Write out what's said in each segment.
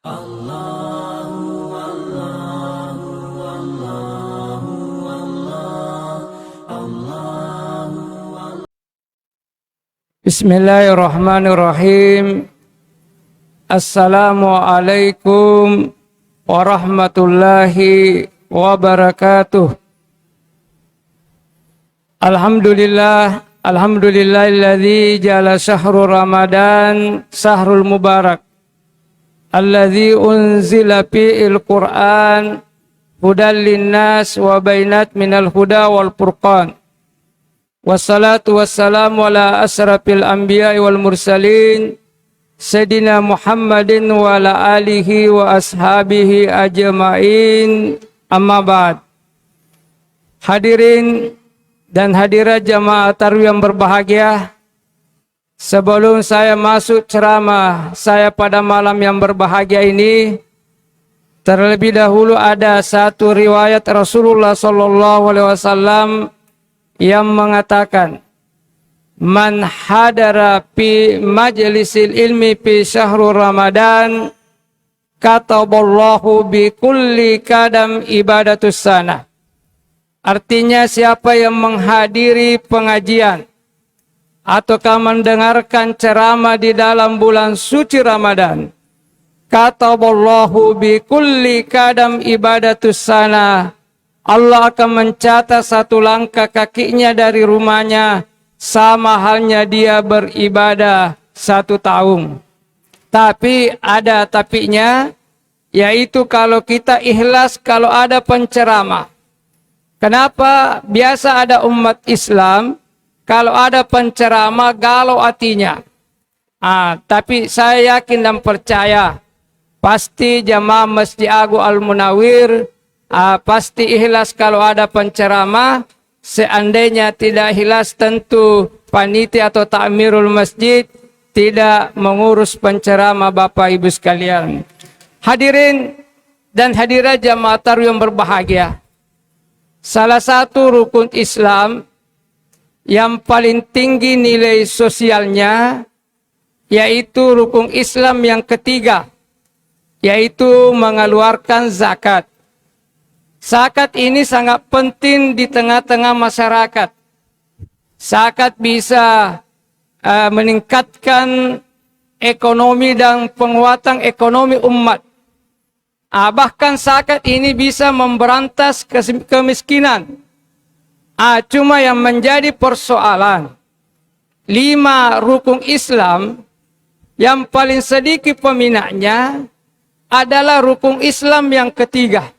Bismillahirrahmanirrahim. Assalamualaikum warahmatullahi wabarakatuh. Alhamdulillahilladzi ja'ala syahrul Ramadan syahrul mubarak alladzi unzila fi'il Qur'an hudal linnas wa bainat minal huda wal furqan. Wassalatu wassalamu ala asrafil anbiya'i wal mursalin Sayyidina Muhammadin wa ala alihi wa ashabihi ajma'in, amma ba'd. Hadirin dan hadirat jamaah tarawih yang berbahagia, sebelum saya masuk ceramah saya pada malam yang berbahagia ini, terlebih dahulu ada satu riwayat Rasulullah SAW yang mengatakan, man hadara fi majlisil ilmi fi syahrul Ramadan kataballahu bi kulli kadam ibadatus sana. Artinya siapa yang menghadiri pengajian ataukah mendengarkan ceramah di dalam bulan suci Ramadan, kataballahu bi kulli kadam ibadatus sana, Allah akan mencatat satu langkah kakinya dari rumahnya sama halnya dia beribadah 1 tahun. Tapi ada tapinya, yaitu kalau kita ikhlas kalau ada penceramah. Kenapa? Biasa ada umat Islam kalau ada penceramah galau hatinya. Tapi saya yakin dan percaya pasti jamaah Masjid Agung Al-Munawwir pasti ikhlas kalau ada penceramah. Seandainya tidak ikhlas, tentu panitia atau takmirul masjid tidak mengurus penceramah Bapak Ibu sekalian. Hadirin dan hadirat jamaah tarawih yang berbahagia, salah satu rukun Islam yang paling tinggi nilai sosialnya yaitu rukun Islam yang ketiga, yaitu mengeluarkan zakat. Zakat ini sangat penting di tengah-tengah masyarakat. Zakat bisa meningkatkan ekonomi dan penguatan ekonomi umat. Bahkan zakat ini bisa memberantas kemiskinan. Cuma yang menjadi persoalan, 5 rukun Islam yang paling sedikit peminatnya adalah rukun Islam yang ketiga.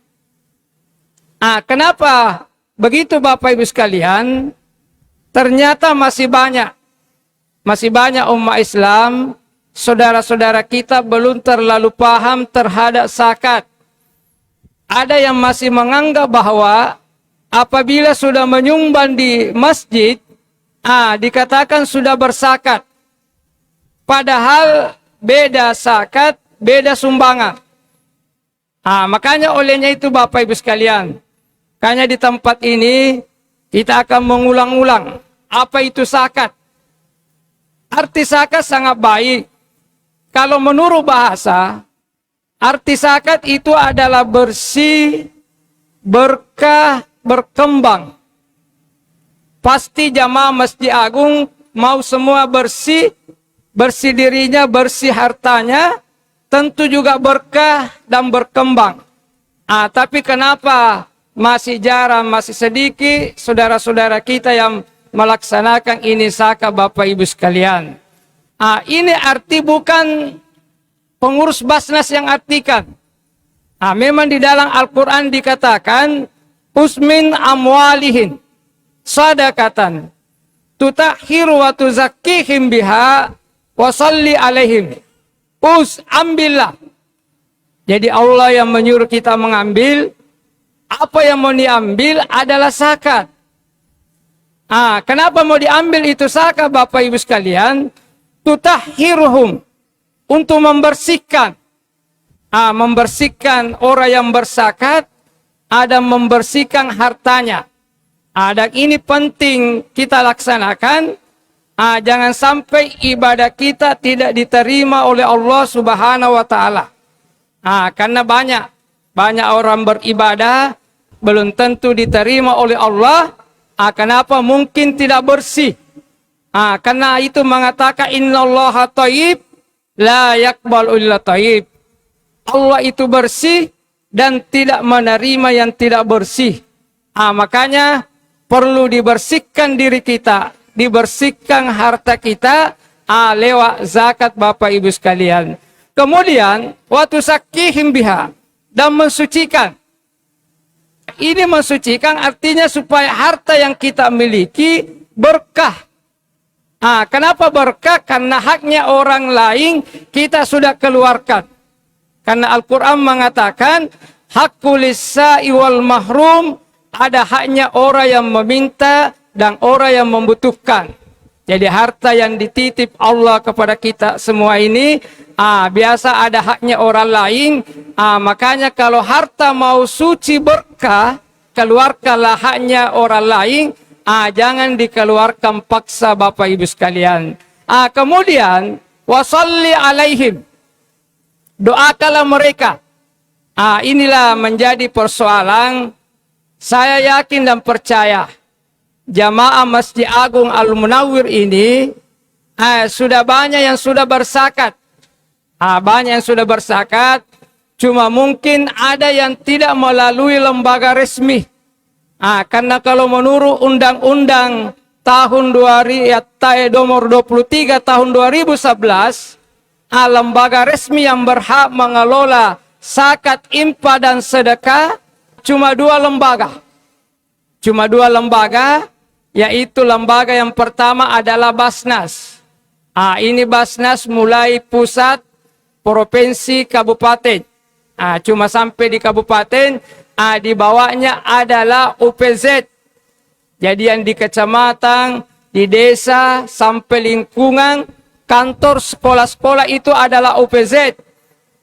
Kenapa begitu Bapak Ibu sekalian? Ternyata masih banyak umat Islam, saudara-saudara kita belum terlalu paham terhadap zakat. Ada yang masih menganggap bahwa apabila sudah menyumbang di masjid, dikatakan sudah berzakat. Padahal beda zakat, beda sumbangan. Makanya olehnya itu Bapak Ibu sekalian, makanya di tempat ini kita akan mengulang-ulang apa itu zakat. Arti zakat sangat baik. Kalau menurut bahasa, arti zakat itu adalah bersih, berkah, berkembang. Pasti jamaah Masjid Agung mau semua bersih, bersih dirinya, bersih hartanya, tentu juga berkah dan berkembang. Tapi kenapa masih jarang, masih sedikit saudara-saudara kita yang melaksanakan ini zakat Bapak Ibu sekalian? Ini arti bukan pengurus Basnas yang artikan. Memang di dalam Al-Quran dikatakan, usmin amwalihin sadaqatan tutahhiru wa tuzakkihim biha wa salli alaihim. Ambillah. Jadi Allah yang menyuruh kita mengambil. Apa yang mau diambil adalah zakat. Kenapa mau diambil itu zakat Bapak Ibu sekalian? Tutahhiruhum, untuk membersihkan. Membersihkan orang yang berzakat, ada membersihkan hartanya. Dan ini penting kita laksanakan. Jangan sampai ibadah kita tidak diterima oleh Allah Subhanahu wa Ta'ala. Karena banyak orang beribadah belum tentu diterima oleh Allah. Kenapa mungkin tidak bersih? Karena itu mengatakan innallaha thayyib la yaqbalu illa thayyib. Allah itu bersih dan tidak menerima yang tidak bersih. Makanya perlu dibersihkan diri kita, dibersihkan harta kita lewat zakat Bapak Ibu sekalian. Kemudian waktu sakihim biha, dan mensucikan. Ini mensucikan artinya supaya harta yang kita miliki berkah. Kenapa berkah? Karena haknya orang lain kita sudah keluarkan. Karena Al-Quran mengatakan hakul lis-sa'i wal mahrum, ada haknya orang yang meminta dan orang yang membutuhkan. Jadi harta yang dititip Allah kepada kita semua ini biasa ada haknya orang lain. Makanya kalau harta mau suci berkah, keluarkanlah haknya orang lain. Jangan dikeluarkan paksa Bapak Ibu sekalian. Kemudian wasalli alaihim, doakanlah mereka. Inilah menjadi persoalan. Saya yakin dan percaya jamaah Masjid Agung Al-Munawwir ini sudah banyak yang sudah berzakat. Banyak yang sudah berzakat, cuma mungkin ada yang tidak melalui lembaga resmi. Karena kalau menurut Undang-Undang tahun nomor 23 tahun 2011, lembaga resmi yang berhak mengelola zakat, infak dan sedekah cuma dua lembaga. Yaitu lembaga yang pertama adalah Basnas. Ini Basnas mulai pusat, provinsi, kabupaten. Cuma sampai di kabupaten, di bawahnya adalah UPZ. Jadi yang di kecamatan, di desa, sampai lingkungan, kantor sekolah-sekolah itu adalah UPZ.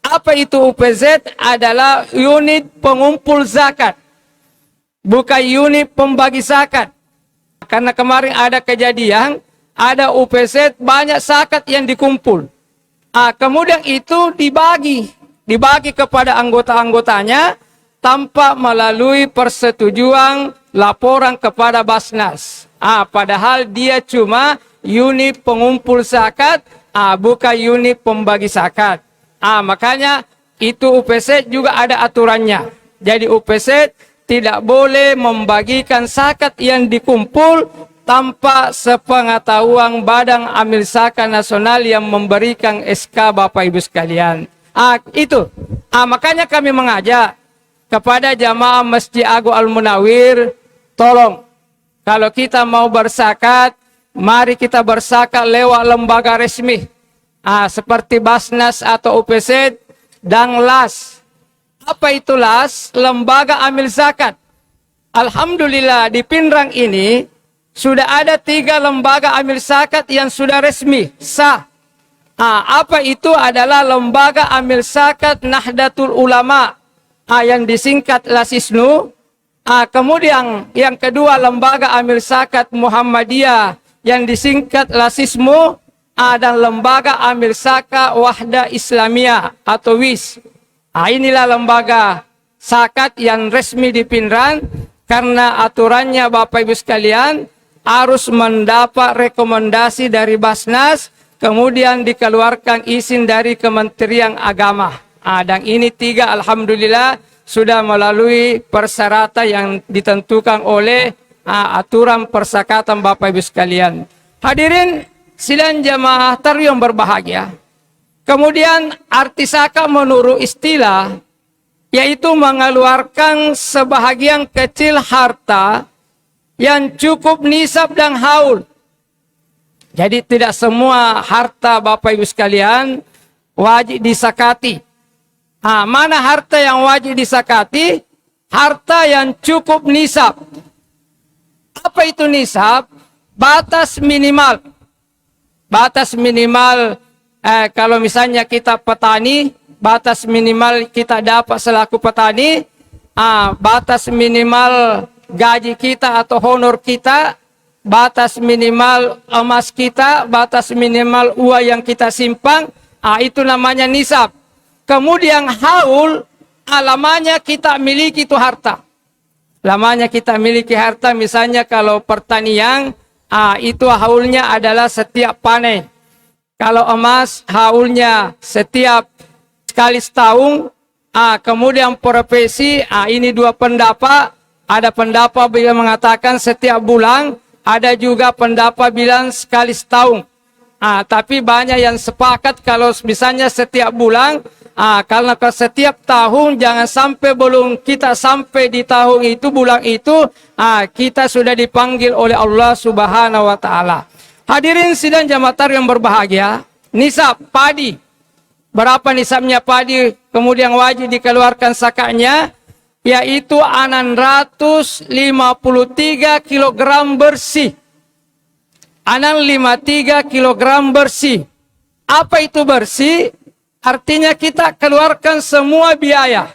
Apa itu UPZ? Adalah unit pengumpul zakat, bukan unit pembagi zakat. Karena kemarin ada kejadian, ada UPZ banyak zakat yang dikumpul. Kemudian itu dibagi kepada anggota-anggotanya tanpa melalui persetujuan laporan kepada Basnas. Padahal dia cuma unit pengumpul zakat, bukan unit pembagi zakat. Makanya itu UPZ juga ada aturannya. Jadi UPZ tidak boleh membagikan zakat yang dikumpul tanpa sepengetahuan Badan Amil Zakat Nasional yang memberikan SK Bapak Ibu sekalian. Itu. Makanya kami mengajak kepada jamaah Masjid Agung Al-Munawwir, tolong kalau kita mau berzakat, mari kita berzakat lewat lembaga resmi. Seperti Basnas atau UPZ dan LAS. Apa itu LAS? Lembaga Amil Zakat. Alhamdulillah di Pinrang ini sudah ada 3 lembaga amil zakat yang sudah resmi, sah. Apa itu? Adalah lembaga amil zakat Nahdlatul Ulama, yang disingkat LASISNU. Kemudian yang kedua lembaga amil zakat Muhammadiyah yang disingkat LASISMU, dan lembaga amil zakat Wahda Islamiyah atau WIS. Inilah lembaga zakat yang resmi di Pinrang. Karena aturannya Bapak Ibu sekalian harus mendapat rekomendasi dari Basnas, kemudian dikeluarkan izin dari Kementerian Agama. Dan ini 3 alhamdulillah sudah melalui persyaratan yang ditentukan oleh aturan perzakatan Bapak Ibu sekalian. Hadirin sidang jamaah tarawih yang berbahagia. Kemudian arti zakat menurut istilah yaitu mengeluarkan sebahagian kecil harta yang cukup nisab dan haul. Jadi tidak semua harta Bapak Ibu sekalian wajib disakati. Mana harta yang wajib disakati? Harta yang cukup nisab. Apa itu nisab? Batas minimal. Batas minimal kalau misalnya kita petani, batas minimal kita dapat selaku petani, batas minimal gaji kita atau honor kita, batas minimal emas kita, batas minimal uang yang kita simpan, itu namanya nisab. Kemudian haul, lamanya kita miliki itu harta. Lamanya kita miliki harta, misalnya kalau pertanian, itu haulnya adalah setiap panen. Kalau emas, haulnya setiap sekali setahun. Kemudian profesi, ini dua pendapat. Ada pendapat bila mengatakan setiap bulan, ada juga pendapat bilang sekali setahun. Tapi banyak yang sepakat kalau misalnya setiap bulan, karena ke setiap tahun jangan sampai belum kita sampai di tahun itu, bulan itu, kita sudah dipanggil oleh Allah Subhanahu wa taala. Hadirin sidang jamaah yang berbahagia, nisab padi. Berapa nisabnya padi kemudian wajib dikeluarkan zakatnya? Yaitu 653 kilogram bersih. 653 kilogram bersih. Apa itu bersih? Artinya kita keluarkan semua biaya.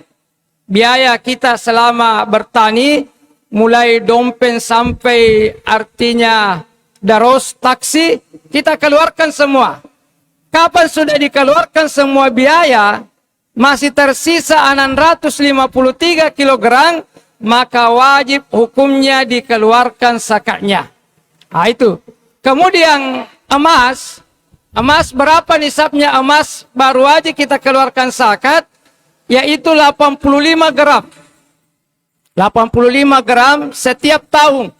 Biaya kita selama bertani, mulai dompen sampai artinya daros, taksi, kita keluarkan semua. Kapan sudah dikeluarkan semua biaya, masih tersisa 653 kilogram, maka wajib hukumnya dikeluarkan zakatnya. Itu. Kemudian emas berapa nisabnya emas baru aja kita keluarkan zakat, yaitu 85 gram. 85 gram setiap tahun.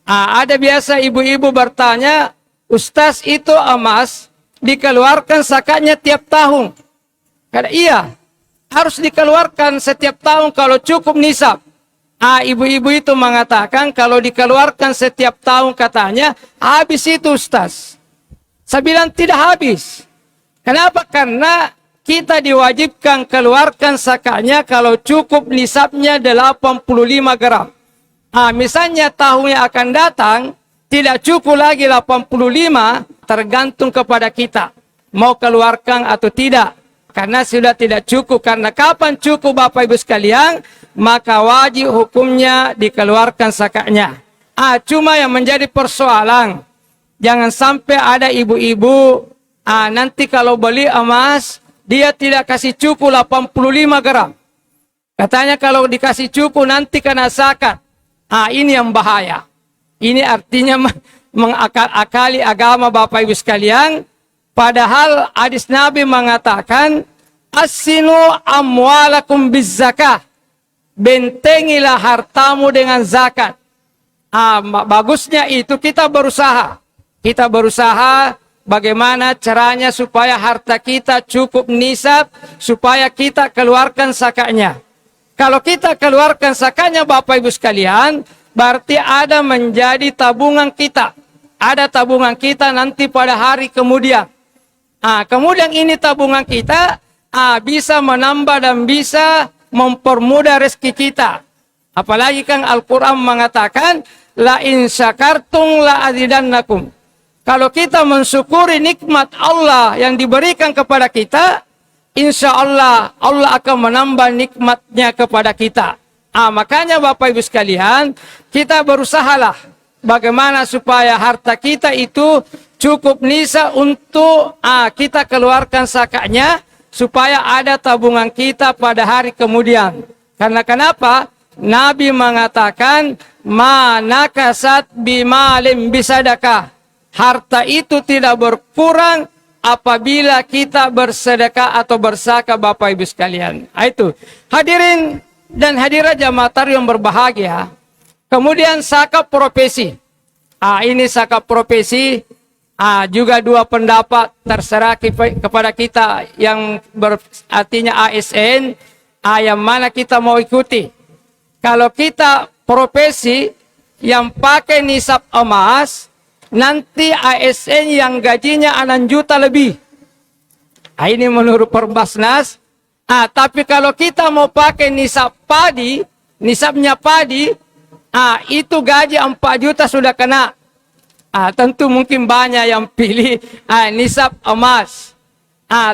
Ada biasa ibu-ibu bertanya, Ustaz, itu emas dikeluarkan zakatnya tiap tahun? Kata iya, harus dikeluarkan setiap tahun kalau cukup nisab. Ibu-ibu itu mengatakan kalau dikeluarkan setiap tahun katanya habis itu Ustaz. Saya bilang tidak habis. Kenapa? Karena kita diwajibkan keluarkan zakatnya kalau cukup nisabnya 85 gram. Misalnya tahun yang akan datang tidak cukup lagi 85, tergantung kepada kita mau keluarkan atau tidak. Karena sudah tidak cukup. Karena kapan cukup Bapak Ibu sekalian, maka wajib hukumnya dikeluarkan zakatnya. Cuma yang menjadi persoalan, jangan sampai ada ibu-ibu, nanti kalau beli emas, dia tidak kasih cukup 85 gram. Katanya kalau dikasih cukup nanti kena zakat. Ini yang bahaya. Ini artinya mengakal-akali agama Bapak Ibu sekalian. Padahal hadis Nabi mengatakan, Assinu amwalakum bizzakah. Bentengilah hartamu dengan zakat. Bagusnya itu kita berusaha. Kita berusaha bagaimana caranya supaya harta kita cukup nisab, supaya kita keluarkan zakatnya. Kalau kita keluarkan zakatnya Bapak Ibu sekalian, berarti ada menjadi tabungan kita. Ada tabungan kita nanti pada hari kemudian. Kemudian ini tabungan kita bisa menambah dan bisa mempermudah rezeki kita. Apalagi kan Al-Quran mengatakan, La in syakartum la azidannakum. Kalau kita mensyukuri nikmat Allah yang diberikan kepada kita, insya Allah, Allah akan menambah nikmatnya kepada kita. Makanya Bapak Ibu sekalian, kita berusahalah bagaimana supaya harta kita itu cukup nisa untuk kita keluarkan zakatnya, supaya ada tabungan kita pada hari kemudian. Karena kenapa? Nabi mengatakan, ma kasat bimalim bisadakah. Harta itu tidak berkurang apabila kita bersedekah atau berzakat Bapak Ibu sekalian. Itu. Hadirin dan hadirat jamaah yang berbahagia. Kemudian zakat profesi. Ini zakat profesi. Juga dua pendapat terserah kepada kita yang artinya ASN. Yang mana kita mau ikuti. Kalau kita profesi yang pakai nisab emas, nanti ASN yang gajinya 6 juta lebih. Ini menurut Perbasnas. Tapi kalau kita mau pakai nisab padi, nisabnya padi, itu gaji 4 juta sudah kena. Tentu mungkin banyak yang pilih nisab emas.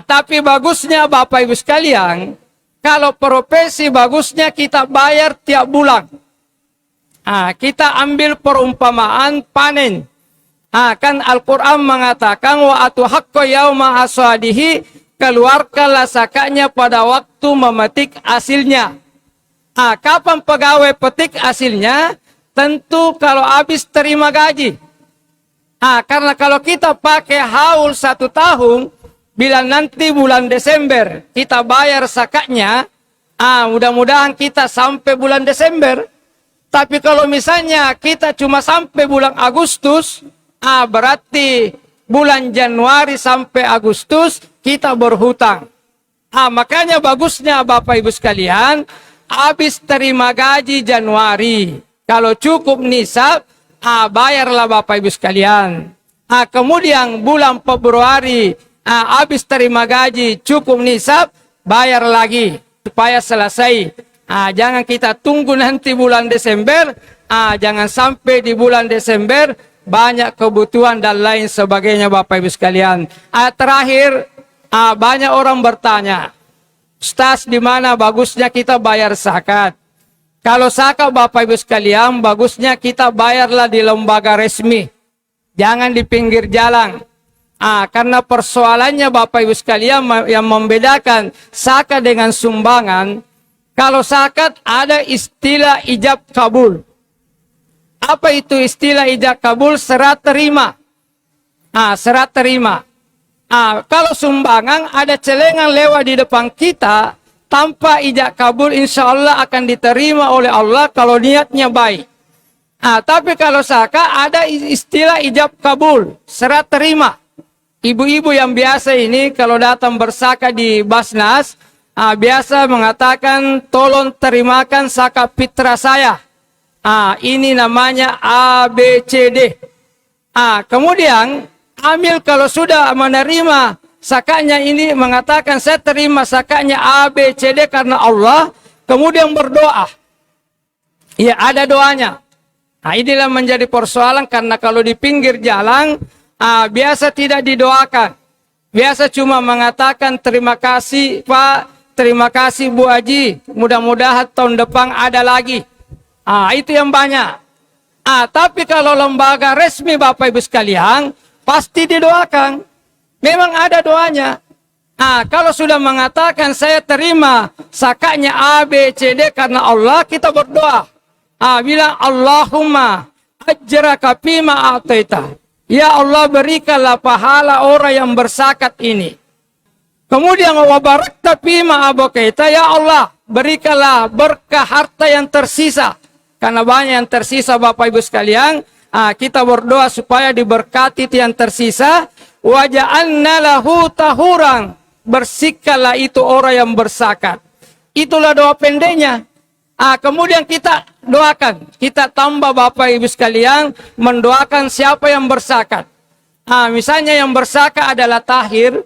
Tapi bagusnya Bapak Ibu sekalian, kalau profesi bagusnya kita bayar tiap bulan. Kita ambil perumpamaan panen. Kan Al-Quran mengatakan wa atu haqqo yauma hasadihi, keluarkanlah zakatnya pada waktu memetik hasilnya. Kapan pegawai petik hasilnya? Tentu kalau habis terima gaji. Karena kalau kita pakai haul 1 tahun, bila nanti bulan Desember kita bayar zakatnya, mudah-mudahan kita sampai bulan Desember. Tapi kalau misalnya kita cuma sampai bulan Agustus, berarti bulan Januari sampai Agustus kita berhutang. Makanya bagusnya Bapak Ibu sekalian, habis terima gaji Januari, kalau cukup nisab, bayarlah Bapak Ibu sekalian. Kemudian bulan Februari, habis terima gaji, cukup nisab, bayar lagi supaya selesai. Jangan kita tunggu nanti bulan Desember, jangan sampai di bulan Desember banyak kebutuhan dan lain sebagainya Bapak Ibu sekalian. Terakhir, banyak orang bertanya, Ustaz, di mana bagusnya kita bayar zakat? Kalau zakat Bapak Ibu sekalian, bagusnya kita bayarlah di lembaga resmi. Jangan di pinggir jalan. Karena persoalannya Bapak Ibu sekalian yang membedakan zakat dengan sumbangan, kalau zakat ada istilah ijab kabul. Apa itu istilah ijab kabul? Serah terima. Serah terima. Kalau sumbangan ada celengan lewat di depan kita, tanpa ijab kabul insya Allah akan diterima oleh Allah kalau niatnya baik. Tapi kalau zakat ada istilah ijab kabul, serah terima. Ibu-ibu yang biasa ini kalau datang berzakat di Basnas, biasa mengatakan tolong terimakan zakat fitrah saya. Ini namanya ABCD. Kemudian amil kalau sudah menerima zakatnya ini mengatakan saya terima zakatnya ABCD karena Allah, kemudian berdoa. Ya, ada doanya. Inilah menjadi persoalan karena kalau di pinggir jalan biasa tidak didoakan. Biasa cuma mengatakan terima kasih Pak, terima kasih Bu Haji, mudah-mudahan tahun depan ada lagi. Itu yang banyak. Tapi kalau lembaga resmi Bapak Ibu sekalian, pasti didoakan. Memang ada doanya. Kalau sudah mengatakan saya terima zakatnya A, B, C, D karena Allah, kita berdoa. Bilang Allahumma ajraka fima a'taita. Ya Allah, berikanlah pahala orang yang berzakat ini. Kemudian wa barakta fima abaqaita. Ya Allah, berikanlah berkah harta yang tersisa. Karena banyak yang tersisa Bapak Ibu sekalian. Kita berdoa supaya diberkati yang tersisa. Wa ja'alna lahu tahuran. Bersihkanlah itu orang yang berzakat. Itulah doa pendeknya. Kemudian kita doakan. Kita tambah Bapak Ibu sekalian mendoakan siapa yang berzakat. Misalnya yang berzakat adalah tahir.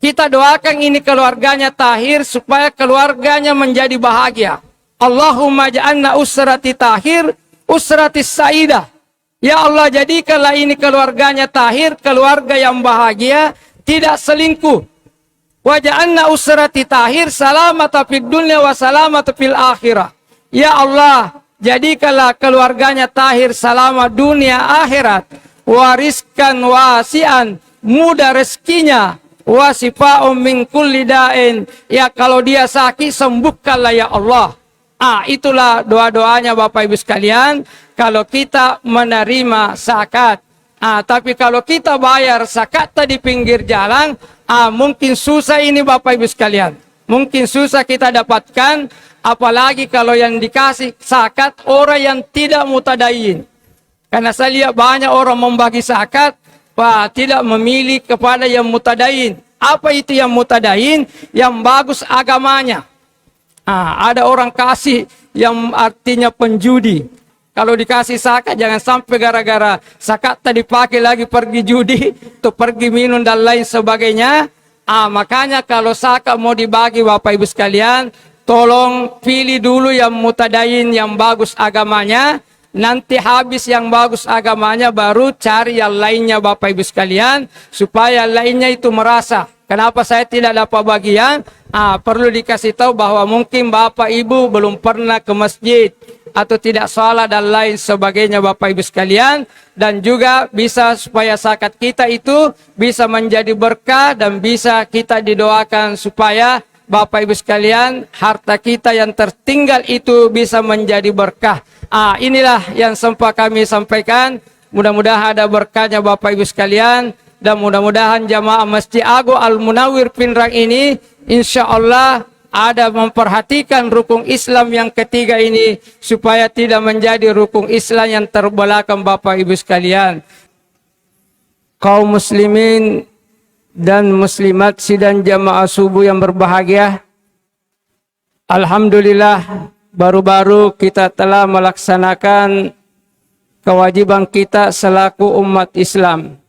Kita doakan ini keluarganya tahir supaya keluarganya menjadi bahagia. Allahumma ja'alna usrati tahir, usrati sa'idah. Ya Allah, jadikanlah ini keluarganya tahir, keluarga yang bahagia, tidak selingkuh. Wa ja'alna usrati tahir, salamata fid dunya wa salamata fil akhirah. Ya Allah, jadikanlah keluarganya tahir, selamat dunia akhirat. Wariskan wasian, mudah rezekinya. Wasifa'um min kulli da'in. Ya, kalau dia sakit, sembuhkanlah ya Allah. Itulah doa-doanya Bapak Ibu sekalian kalau kita menerima zakat. Tapi kalau kita bayar zakat di pinggir jalan, mungkin susah ini Bapak Ibu sekalian. Mungkin susah kita dapatkan, apalagi kalau yang dikasih zakat orang yang tidak mutadain. Karena saya lihat banyak orang membagi zakat, tidak memilih kepada yang mutadain. Apa itu yang mutadain? Yang bagus agamanya. Ada orang kasih yang artinya penjudi. Kalau dikasih zakat jangan sampai gara-gara zakat tadi pakai lagi pergi judi, atau pergi minum dan lain sebagainya. Makanya kalau zakat mau dibagi Bapak Ibu sekalian, tolong pilih dulu yang mutadain, yang bagus agamanya. Nanti habis yang bagus agamanya baru cari yang lainnya Bapak Ibu sekalian. Supaya lainnya itu merasa, kenapa saya tidak dapat bagian? Perlu dikasih tahu bahwa mungkin Bapak Ibu belum pernah ke masjid. atau tidak salah dan lain sebagainya Bapak Ibu sekalian. Dan juga bisa supaya zakat kita itu bisa menjadi berkah dan bisa kita didoakan supaya Bapak Ibu sekalian harta kita yang tertinggal itu bisa menjadi berkah. Inilah yang sempat kami sampaikan. Mudah-mudahan ada berkahnya Bapak Ibu sekalian. Dan mudah-mudahan jamaah Masjid Agung Al-Munawwir Pinrang ini insya Allah ada memperhatikan rukun Islam yang ketiga ini supaya tidak menjadi rukun Islam yang terbelakang Bapak Ibu sekalian. Kaum muslimin dan muslimat sidang jamaah subuh yang berbahagia, alhamdulillah baru-baru kita telah melaksanakan kewajiban kita selaku umat Islam,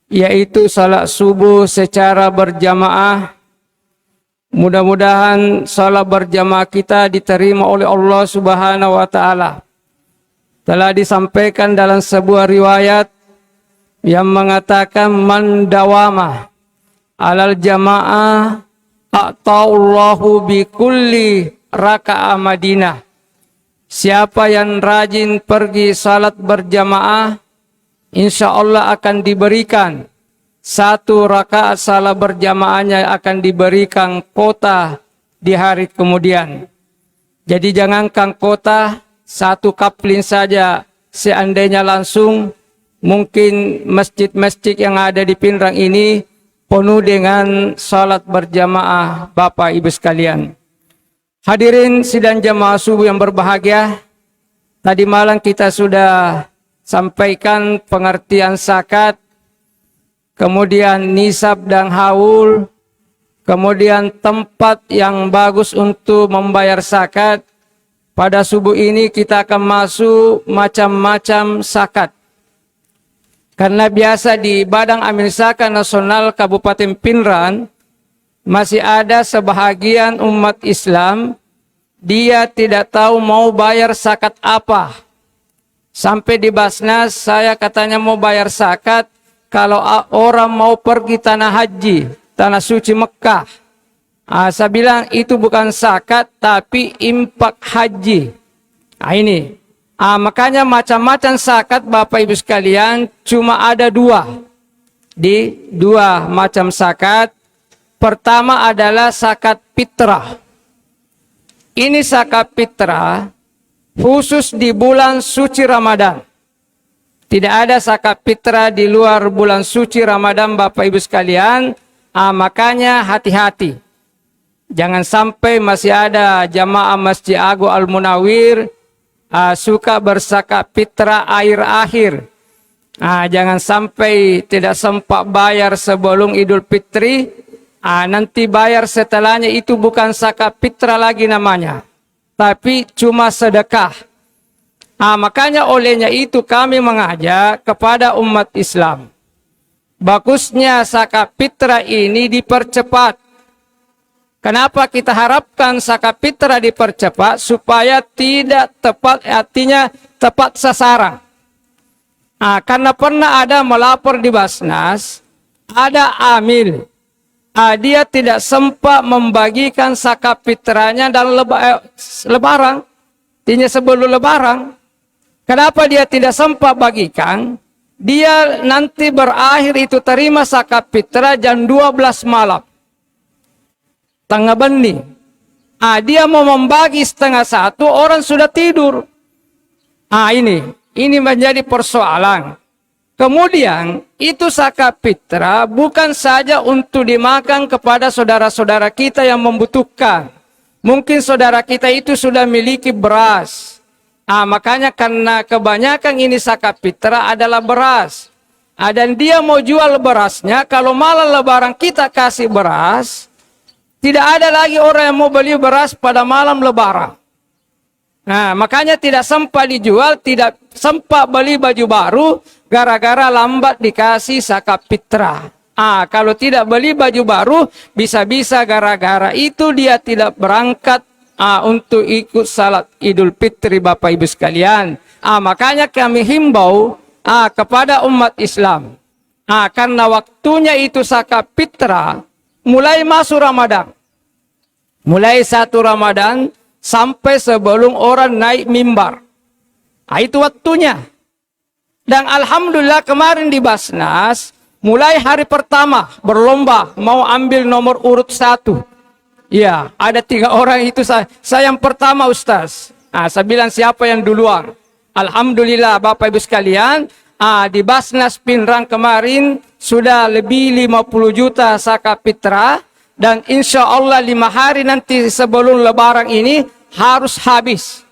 yaitu salat subuh secara berjamaah. Mudah-mudahan salat berjamaah kita diterima oleh Allah Subhanahu wa taala. Telah disampaikan dalam sebuah riwayat yang mengatakan man dawama alal jamaah a'ta'allahu bi kulli raka'ah Madinah. Siapa yang rajin pergi salat berjamaah, insya Allah akan diberikan satu rakaat salat berjamaahnya akan diberikan kota di hari kemudian. Jadi jangankan kota, satu kaplin saja seandainya langsung, mungkin masjid-masjid yang ada di Pinrang ini penuh dengan salat berjamaah Bapak Ibu sekalian. Hadirin sidang jamaah subuh yang berbahagia, tadi malam kita sudah sampaikan pengertian zakat, kemudian nisab dan haul, kemudian tempat yang bagus untuk membayar zakat. Pada subuh ini kita akan masuk macam-macam zakat. Karena biasa di Badan Amil Zakat Nasional Kabupaten Pinrang masih ada sebahagian umat Islam, dia tidak tahu mau bayar zakat apa. Sampai di Basnas saya katanya mau bayar zakat kalau orang mau pergi tanah haji, tanah suci Mekah. Saya bilang itu bukan zakat tapi infak haji. Ini. Makanya macam-macam zakat Bapak Ibu sekalian cuma ada dua. Di dua macam zakat. Pertama adalah zakat fitrah. Ini zakat fitrah khusus di bulan suci Ramadan. Tidak ada zakat fitrah di luar bulan suci Ramadan Bapak Ibu sekalian. Makanya hati-hati. Jangan sampai masih ada jamaah Masjid Agung Al-Munawwir suka berzakat fitrah akhir-akhir. Jangan sampai tidak sempat bayar sebelum Idul Fitri. Nanti bayar setelahnya itu bukan zakat fitrah lagi namanya, tapi cuma sedekah. Makanya olehnya itu kami mengajak kepada umat Islam, bagusnya zakat fitrah ini dipercepat. Kenapa kita harapkan zakat fitrah dipercepat? Supaya tidak tepat, artinya tepat sasaran. Karena pernah ada melapor di Basnas, ada amil. Dia tidak sempat membagikan zakat fitrahnya dalam lebaran. Artinya sebelum lebaran. Kenapa dia tidak sempat bagikan? Dia nanti berakhir itu terima zakat fitrah jam 12 malam. Tengah bening. Dia mau membagi setengah satu, orang sudah tidur. Ini menjadi persoalan. Kemudian itu zakat fitrah bukan saja untuk dimakan kepada saudara-saudara kita yang membutuhkan. Mungkin saudara kita itu sudah memiliki beras. Makanya karena kebanyakan ini zakat fitrah adalah beras. Dan dia mau jual berasnya, kalau malam lebaran kita kasih beras, tidak ada lagi orang yang mau beli beras pada malam lebaran. Makanya tidak sempat dijual, tidak sempat beli baju baru, gara-gara lambat dikasih zakat fitrah. Kalau tidak beli baju baru, bisa-bisa gara-gara itu dia tidak berangkat untuk ikut salat Idul Fitri Bapak Ibu sekalian. Makanya kami himbau kepada umat Islam. Karena waktunya itu zakat fitrah mulai masuk Ramadan. Mulai 1 Ramadan sampai sebelum orang naik mimbar. Nah, itu waktunya. Dan alhamdulillah kemarin di Basnas, mulai hari pertama berlomba mau ambil nomor urut 1. Ya, ada 3 orang itu saya yang pertama Ustaz. Nah, saya bilang siapa yang duluan. Alhamdulillah Bapak Ibu sekalian, di Basnas Pinrang kemarin sudah lebih 50 juta sakapitra. Dan insya Allah 5 hari nanti sebelum lebaran ini harus habis.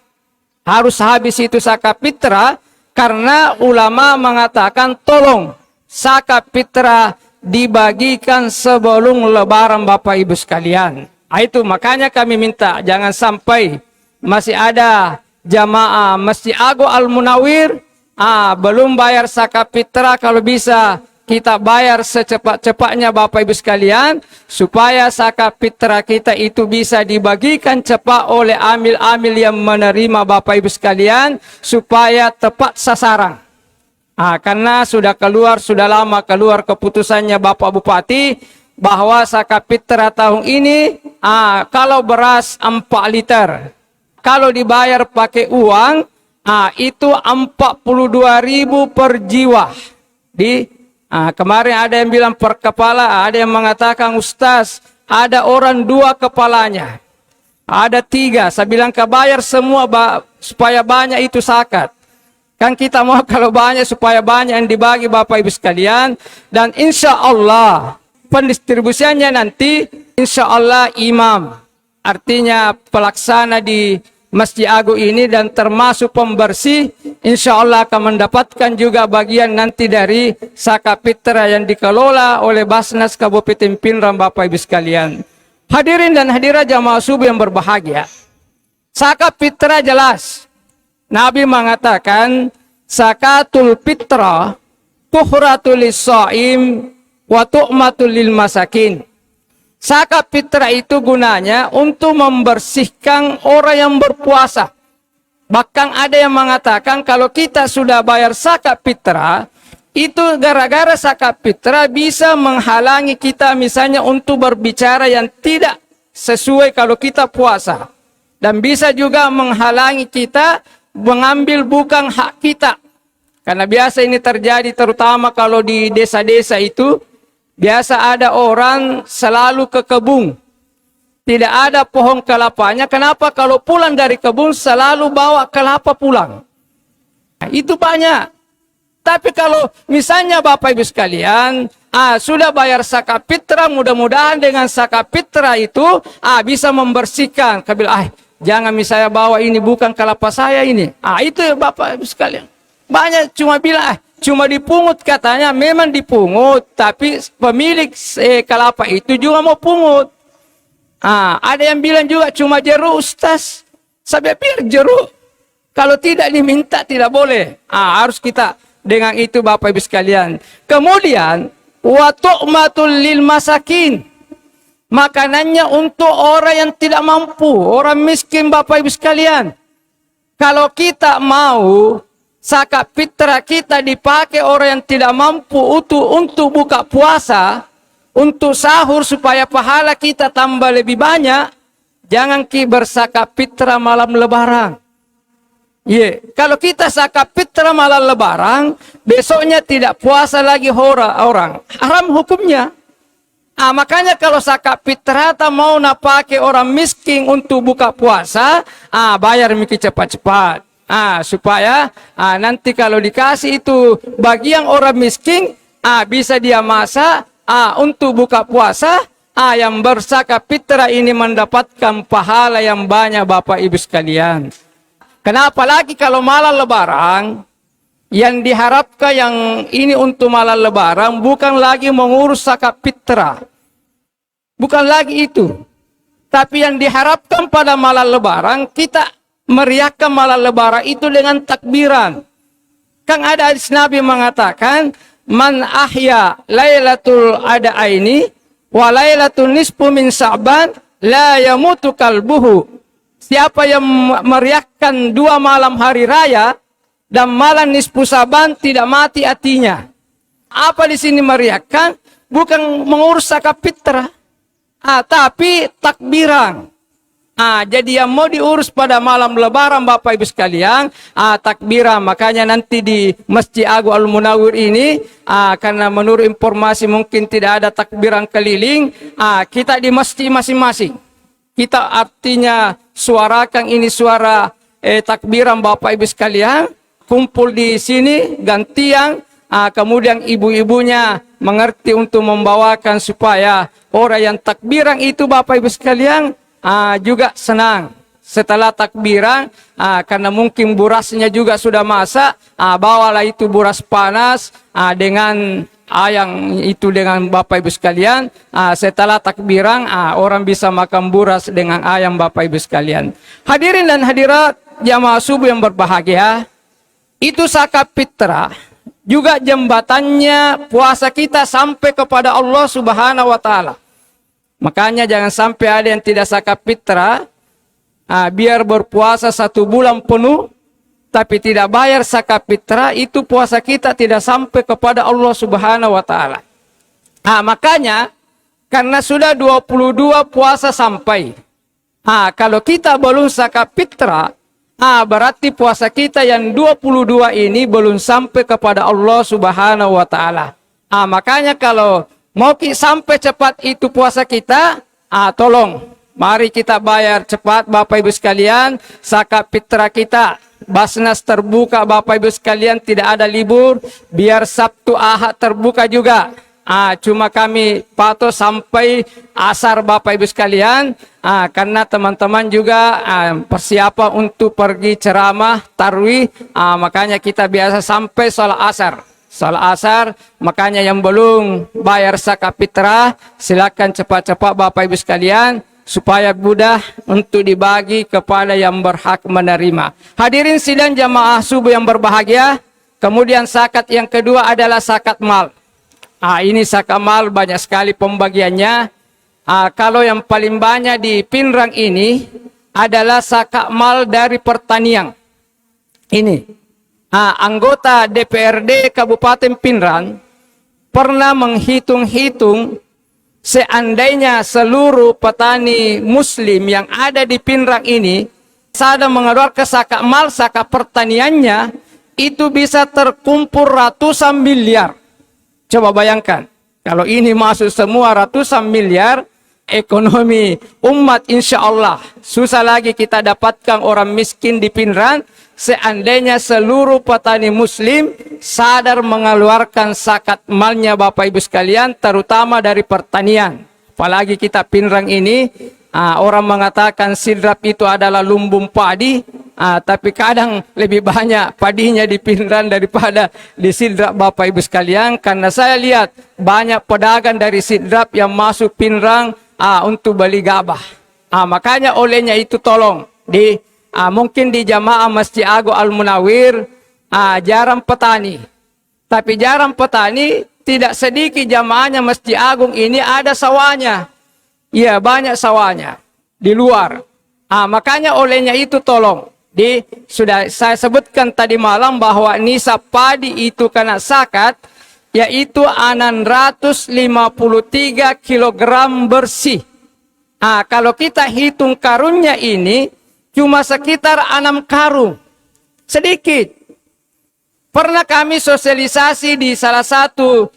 Harus habis itu sakapitra. Karena ulama mengatakan tolong sakapitra dibagikan sebelum lebaran Bapak Ibu sekalian. Itu makanya kami minta jangan sampai masih ada jamaah Masjid Agung Al Munawir belum bayar sakapitra, kalau bisa kita bayar secepat-cepatnya Bapak Ibu sekalian supaya sakapitra kita itu bisa dibagikan cepat oleh amil-amil yang menerima Bapak Ibu sekalian supaya tepat sasaran. Karena sudah lama keluar keputusannya Bapak Bupati bahwa sakapitra tahun ini kalau beras 4 liter kalau dibayar pakai uang itu 42.000 per jiwa. Kemarin ada yang bilang per kepala, ada yang mengatakan Ustaz ada orang 2 kepalanya, ada 3. Saya bilang kebayar semua supaya banyak itu zakat. Kan kita mau kalau banyak supaya banyak yang dibagi Bapak Ibu sekalian. Dan insya Allah pendistribusiannya nanti insya Allah imam, artinya pelaksana di Masjid Agung ini dan termasuk pembersih, insya Allah akan mendapatkan juga bagian nanti dari sakapitra yang dikelola oleh Basnas Kabupaten Pinrang Bapak Ibu sekalian. Hadirin dan hadirat jamaah subuh yang berbahagia. Sakapitra jelas. Nabi mengatakan zakatul fitrah tuhratul lis-shaim wa tu'matul lil masakin. Zakat fitrah itu gunanya untuk membersihkan orang yang berpuasa. Bahkan ada yang mengatakan kalau kita sudah bayar zakat fitrah, itu gara-gara zakat fitrah bisa menghalangi kita misalnya untuk berbicara yang tidak sesuai kalau kita puasa. Dan bisa juga menghalangi kita mengambil bukan hak kita. Karena biasa ini terjadi terutama kalau di desa-desa itu, biasa ada orang selalu ke kebun. Tidak ada pohon kelapanya. Kenapa? Kalau pulang dari kebun selalu bawa kelapa pulang. Nah, itu banyak. Tapi kalau misalnya Bapak Ibu sekalian, sudah bayar zakat fitrah, mudah-mudahan dengan zakat fitrah itu bisa membersihkan. Kabila, jangan misalnya bawa ini bukan kelapa saya ini. Itu ya Bapak Ibu sekalian. Banyak cuma bilang, cuma dipungut katanya, memang dipungut, tapi pemilik kelapa itu juga mau pungut. Ada yang bilang juga cuma jeruk Ustaz. Sampai biar jeruk. Kalau tidak diminta tidak boleh. Harus kita dengan itu Bapak Ibu sekalian. Kemudian wa tu'matul lil masakin. Makanannya untuk orang yang tidak mampu, orang miskin Bapak Ibu sekalian. Kalau kita mau zakat fitrah kita dipakai orang yang tidak mampu untuk buka puasa, untuk sahur supaya pahala kita tambah lebih banyak, jangan berzakat fitrah malam lebaran. Kalau kita zakat fitrah malam lebaran, besoknya tidak puasa lagi orang. Haram hukumnya. Makanya kalau zakat fitrah mau pakai orang miskin untuk buka puasa, bayar mikir cepat-cepat. Supaya nanti kalau dikasih itu bagian orang miskin, bisa dia masak untuk buka puasa, yang berzakat fitrah ini mendapatkan pahala yang banyak Bapak Ibu sekalian. Kenapa lagi kalau malam lebaran, yang diharapkan yang ini untuk malam lebaran bukan lagi mengurus zakat fitrah. Bukan lagi itu. Tapi yang diharapkan pada malam lebaran, kita meriahkan malam lebaran itu dengan takbiran. Kan ada hadis Nabi mengatakan, man ahya lailatul ada'aini wa lailatul nisfu min Sya'ban la yamutu kalbuhu. Siapa yang meriahkan 2 malam hari raya dan malam nisfu Sya'ban tidak mati hatinya. Apa di sini meriahkan? Bukan mengurus zakat fitrah, tapi takbiran. Jadi yang mau diurus pada malam lebaran Bapak Ibu sekalian, takbiran. Makanya nanti di Masjid Agung Al-Munawwir ini, karena menurut informasi mungkin tidak ada takbiran keliling, kita di masjid masing-masing. Kita artinya suarakan ini suara takbiran Bapak Ibu sekalian, kumpul di sini gantian, kemudian ibu-ibunya mengerti untuk membawakan supaya orang yang takbiran itu Bapak Ibu sekalian juga senang. Setelah takbiran, karena mungkin burasnya juga sudah masak, bawalah itu buras panas dengan ayam itu dengan Bapak Ibu sekalian. Setelah takbiran, orang bisa makan buras dengan ayam Bapak Ibu sekalian. Hadirin dan hadirat jamaah subuh yang berbahagia, itu zakat fitrah juga jembatannya puasa kita sampai kepada Allah Subhanahu wa Ta'ala. Makanya jangan sampai ada yang tidak zakat fitrah, biar berpuasa 1 bulan penuh, tapi tidak bayar zakat fitrah, itu puasa kita tidak sampai kepada Allah Subhanahu wa Ta'ala. Makanya, karena sudah 22 puasa sampai, kalau kita belum zakat fitrah, berarti puasa kita yang 22 ini belum sampai kepada Allah Subhanahu wa Ta'ala. Makanya kalau mau sampai cepat itu puasa kita, tolong mari kita bayar cepat Bapak Ibu sekalian zakat fitrah kita. Basnas terbuka Bapak Ibu sekalian, tidak ada libur, biar Sabtu Ahad terbuka juga. Cuma kami patuh sampai asar Bapak Ibu sekalian, karena teman-teman juga persiapan untuk pergi ceramah tarwih, makanya kita biasa sampai sholat asar. Sholat asar, makanya yang belum bayar zakat fitrah, silakan cepat-cepat Bapak Ibu sekalian, supaya mudah untuk dibagi kepada yang berhak menerima. Hadirin sidang jamaah subuh yang berbahagia, kemudian zakat yang kedua adalah zakat mal. Ini zakat mal banyak sekali pembagiannya. Kalau yang paling banyak di Pinrang ini adalah zakat mal dari pertanian. Ini. Anggota DPRD Kabupaten Pinrang pernah menghitung-hitung seandainya seluruh petani muslim yang ada di Pinrang ini sadar mengeluarkan zakat mal, zakat pertaniannya, itu bisa terkumpul ratusan miliar. Coba bayangkan, kalau ini masuk semua ratusan miliar, ekonomi umat insya Allah susah lagi kita dapatkan orang miskin di Pinrang. Seandainya seluruh petani muslim sadar mengeluarkan zakat malnya Bapak Ibu sekalian, terutama dari pertanian. Apalagi kita Pinrang ini, orang mengatakan sidrap itu adalah lumbung padi, tapi kadang lebih banyak padinya di Pinrang daripada di sidrap Bapak Ibu sekalian. Karena saya lihat banyak pedagang dari sidrap yang masuk Pinrang untuk beli gabah. Makanya olehnya itu tolong mungkin di jamaah Masjid Agung Al-Munawwir jarang petani. Tapi jarang petani, tidak sedikit jamaahnya Masjid Agung ini ada sawahnya. Iya, banyak sawahnya di luar. Makanya olehnya itu tolong. Sudah saya sebutkan tadi malam bahwa nisab padi itu kena zakat, yaitu 653 kilogram bersih. Kalau kita hitung karunnya ini, cuma sekitar 6 karung. Sedikit. Pernah kami sosialisasi di salah satu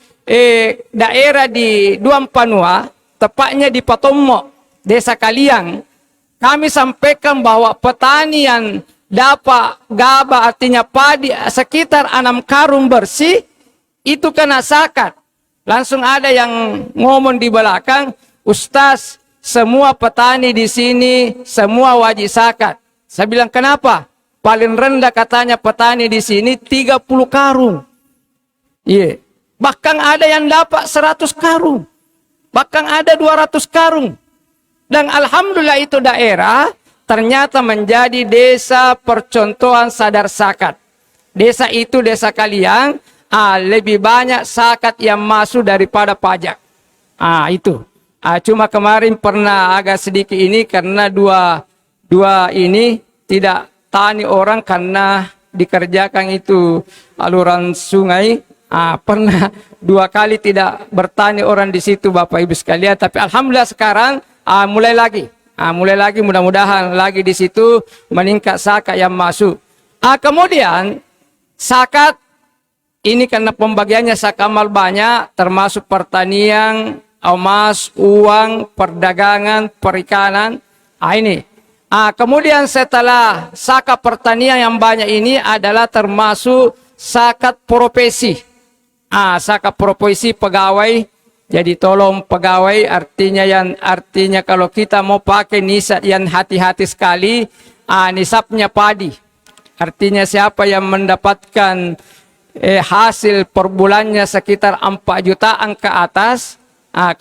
daerah di Duampanua, tepatnya di Patommo, Desa Kaliang. Kami sampaikan bahwa petani yang dapat gabah, artinya padi, sekitar 6 karung bersih, itu kena zakat. Langsung ada yang ngomong di belakang, Ustaz, semua petani di sini, semua wajib zakat. Saya bilang, kenapa? Paling rendah katanya petani di sini 30 karung. Iya. Bahkan ada yang dapat 100 karung. Bahkan ada 200 karung. Dan alhamdulillah itu daerah ternyata menjadi desa percontohan sadar zakat. Desa itu, Desa Kaliang, lebih banyak zakat yang masuk daripada pajak. Itu. Cuma kemarin pernah agak sedikit ini karena dua ini tidak tani orang karena dikerjakan itu aluran sungai. Pernah 2 kali tidak bertani orang di situ Bapak Ibu sekalian. Tapi alhamdulillah sekarang mulai lagi. Mulai lagi mudah-mudahan lagi di situ meningkat zakat yang masuk. Kemudian zakat ini karena pembagiannya sakamal banyak, termasuk pertanian, emas, uang, perdagangan, perikanan. Ini. Kemudian setelah zakat pertanian yang banyak ini adalah termasuk zakat profesi. Zakat profesi pegawai. Jadi tolong pegawai artinya kalau kita mau pakai nisab yang hati-hati sekali, nisabnya padi. Artinya siapa yang mendapatkan hasil per bulannya sekitar 4 jutaan ke atas,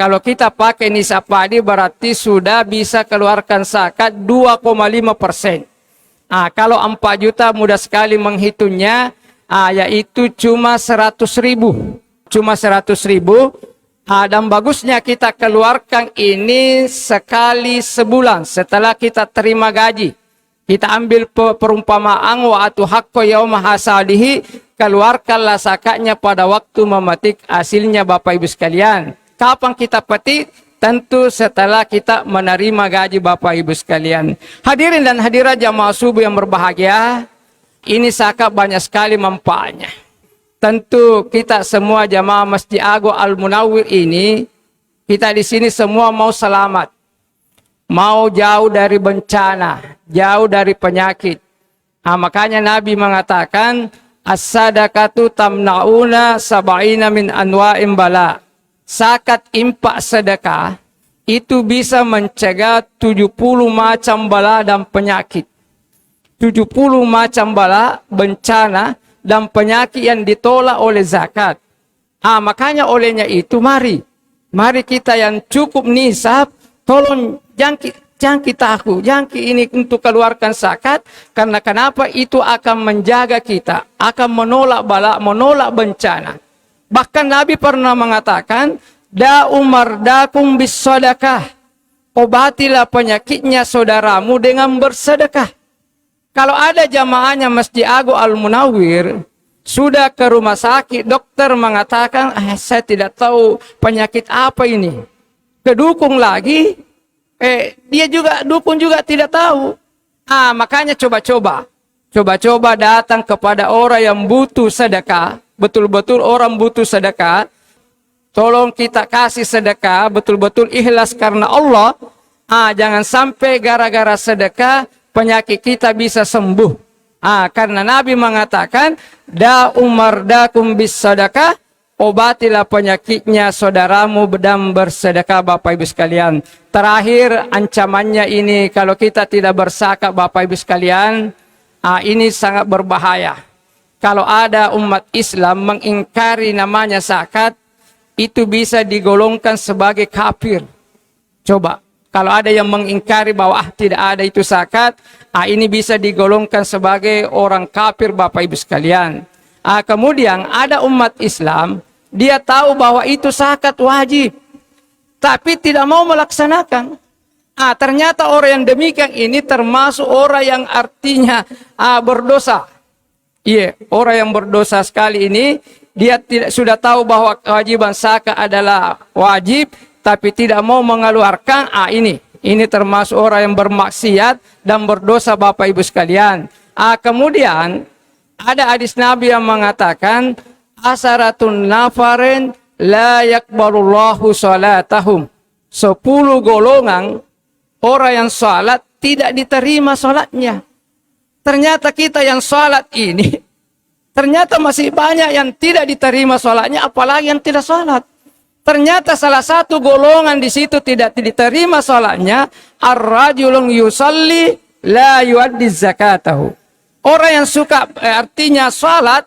kalau kita pakai nisab padi berarti sudah bisa keluarkan zakat 2,5%. Kalau 4 juta mudah sekali menghitungnya, yaitu cuma 100.000. Cuma 100.000. Dan bagusnya kita keluarkan ini sekali sebulan setelah kita terima gaji. Kita ambil perumpamaan wa atu haqqo yauma hasadihi, keluarkanlah zakatnya pada waktu memetik hasilnya Bapak Ibu sekalian. Kapan kita petik? Tentu setelah kita menerima gaji Bapak Ibu sekalian. Hadirin dan hadirat jamaah subuh yang berbahagia, ini zakat banyak sekali manfaatnya. Tentu kita semua jamaah Masjid Agung Al-Munawwir ini, kita di sini semua mau selamat. Mau jauh dari bencana, jauh dari penyakit. Makanya Nabi mengatakan, as-sadaqatu tamna'una sab'ina min anwa'im bala. Zakat infak sedekah itu bisa mencegah 70 macam bala dan penyakit. 70 macam bala, bencana, dan penyakit yang ditolak oleh zakat. Makanya olehnya itu mari kita yang cukup nisab, tolong jangan kita ini untuk keluarkan zakat. Karena kenapa? Itu akan menjaga kita, akan menolak bala, menolak bencana. Bahkan Nabi pernah mengatakan, da'u mardakum bis sadaqah, obatilah penyakitnya saudaramu dengan bersedekah. Kalau ada jamaahnya Masjid Agung Al-Munawwir, sudah ke rumah sakit, dokter mengatakan, saya tidak tahu penyakit apa ini. Kedukung lagi, dukun juga tidak tahu. Makanya coba-coba datang kepada orang yang butuh sedekah, betul-betul orang butuh sedekah. Tolong kita kasih sedekah, betul-betul ikhlas karena Allah. Jangan sampai gara-gara sedekah, penyakit kita bisa sembuh. Karena Nabi mengatakan, da'u mardakum bis sadaqah, obatilah penyakitnya saudaramu dan bersedekah Bapak Ibu sekalian. Terakhir ancamannya ini, kalau kita tidak berzakat Bapak Ibu sekalian, ini sangat berbahaya. Kalau ada umat Islam mengingkari namanya zakat, itu bisa digolongkan sebagai kafir. Coba. Kalau ada yang mengingkari bahwa tidak ada itu zakat, ini bisa digolongkan sebagai orang kafir Bapak Ibu sekalian. Kemudian ada umat Islam, dia tahu bahwa itu zakat wajib, tapi tidak mau melaksanakan. Ternyata orang yang demikian ini termasuk orang yang artinya berdosa. Iya, orang yang berdosa sekali ini, dia sudah tahu bahwa kewajiban zakat adalah wajib, tapi tidak mau mengeluarkan. Ini termasuk orang yang bermaksiat dan berdosa Bapak Ibu sekalian. Kemudian ada hadis Nabi yang mengatakan, asaratun nafarin la yakbalullahu salatahum. 10 golongan orang yang salat tidak diterima salatnya. Ternyata kita yang salat ini, ternyata masih banyak yang tidak diterima salatnya, apalagi yang tidak salat. Ternyata salah satu golongan di situ tidak diterima salatnya, ar-rajulun yusalli la yuaddi zakatahu. Orang yang suka artinya salat,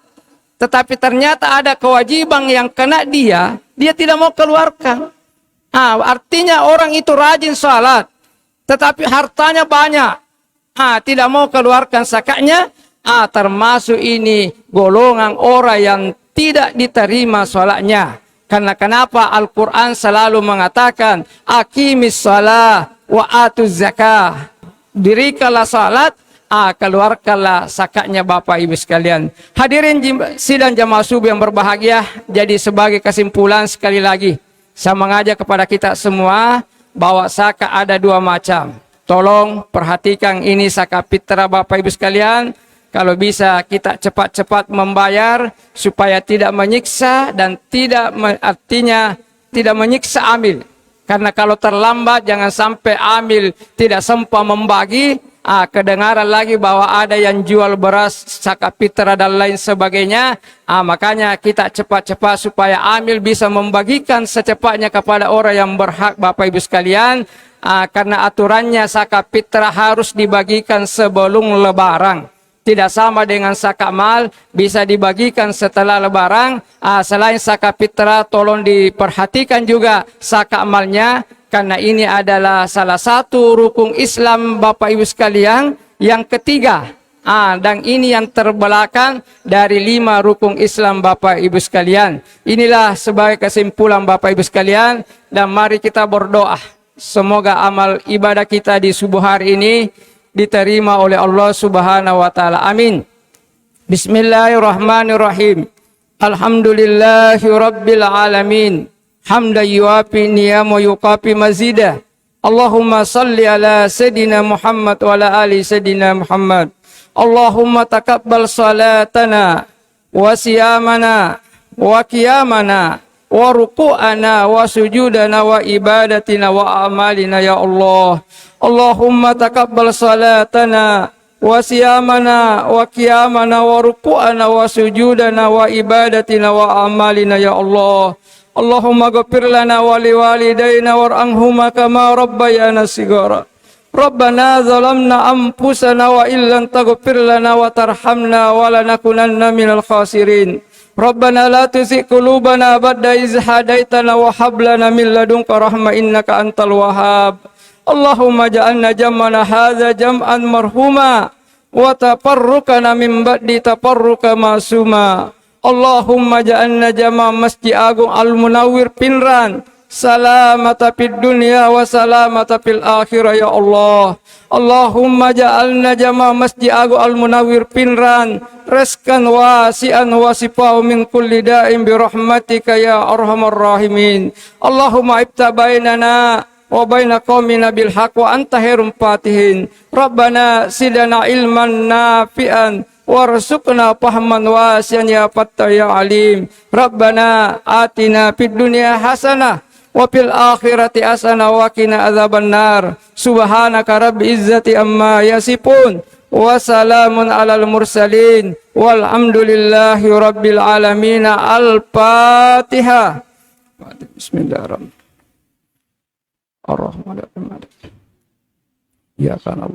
tetapi ternyata ada kewajiban yang kena dia tidak mau keluarkan. Artinya orang itu rajin salat, tetapi hartanya banyak, tidak mau keluarkan zakatnya. Termasuk ini golongan orang yang tidak diterima salatnya. Karena kenapa Al-Quran selalu mengatakan, aqimis shalah wa atuz zakah. Dirikanlah salat, keluarkanlah zakatnya Bapak Ibu sekalian. Hadirin sidang jamaah subuh yang berbahagia, jadi sebagai kesimpulan sekali lagi, saya mengajak kepada kita semua bahwa zakat ada 2 macam. Tolong perhatikan ini sakapitra Bapak Ibu sekalian. Kalau bisa kita cepat-cepat membayar supaya tidak menyiksa dan artinya tidak menyiksa amil. Karena kalau terlambat jangan sampai amil tidak sempat membagi, kedengaran lagi bahwa ada yang jual beras, sakapitra dan lain sebagainya. Makanya kita cepat-cepat supaya amil bisa membagikan secepatnya kepada orang yang berhak Bapak Ibu sekalian. Karena aturannya sakapitra harus dibagikan sebelum lebaran. Tidak sama dengan sakamal, bisa dibagikan setelah lebaran. Selain sakapitra, tolong diperhatikan juga sakamalnya, karena ini adalah salah satu rukun Islam Bapak Ibu sekalian yang ketiga. Dan ini yang terbelakang dari 5 rukun Islam Bapak Ibu sekalian. Inilah sebagai kesimpulan Bapak Ibu sekalian, dan mari kita berdoa. Semoga amal ibadah kita di subuh hari ini diterima oleh Allah Subhanahu wa taala. Amin. Bismillahirrahmanirrahim. Alhamdulillahi rabbil alamin. Hamdan yuafi niyam wa yuqafi mazidah. Allahumma salli ala sayidina Muhammad wa ala ali sayidina Muhammad. Allahumma taqabbal salatana wa siyamana wa qiyamana wa ruku'ana wa sujudana wa ibadatina wa amalina ya Allah. Allahumma taqabbal salatana wa siyamana wa qiyamana wa ruku'ana wa sujudana wa ibadatina wa amalina ya Allah. Allahumma ghfir lana wa liwalidayna warhamhuma kama rabbayana shighara. Rabbana zalamna anfusana wa illam taghfir lana wa tarhamna wa lanakunanna minal khasirin. Rabbana la tuzigh qulubana ba'da idh hadaitana wa hab lana min ladunka rahmah innaka antal wahhab. Allahumma ja'alna jam'ana hadza jam'an marhuma wa tafarruqana min ba'di tafarruqa masuma. Allahumma ja'alna jama' Masjid Agung Al-Munawwir Pinran salamata fid dunya wa salamata fil akhirah ya Allah. Allahumma ja'alna jama' Masjid Agung Al-Munawwir Pinran rizqan wasi'an wa shifaa min kulli da'in bi rahmatika ya arhamar rahimin. Allahumma ibta bainana wa baina qaumina bil haqq wa anta khairum fatihin. Rabbana sidana ilman nafi'an warzuqna fahman wasi'an ya fattah ya alim. Rabbana atina fid dunya hasanah wa fil akhirati hasanah wa qina adzaban nar. Subhanaka rabbil izzati amma yasifun wa salamun alal mursalin walhamdulillahi rabbil alamin. Al-Fatihah. Bismillahirrahmanirrahim. Ar-Rahmanir-Rahim. Ya kana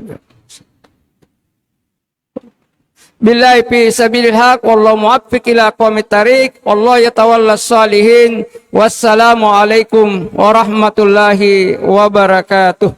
billahi fi sabilil haq wallahu muwaffiq ila aqwamit thariq wallahu yatawallas salihin. Wassalamu alaikum warahmatullahi wabarakatuh.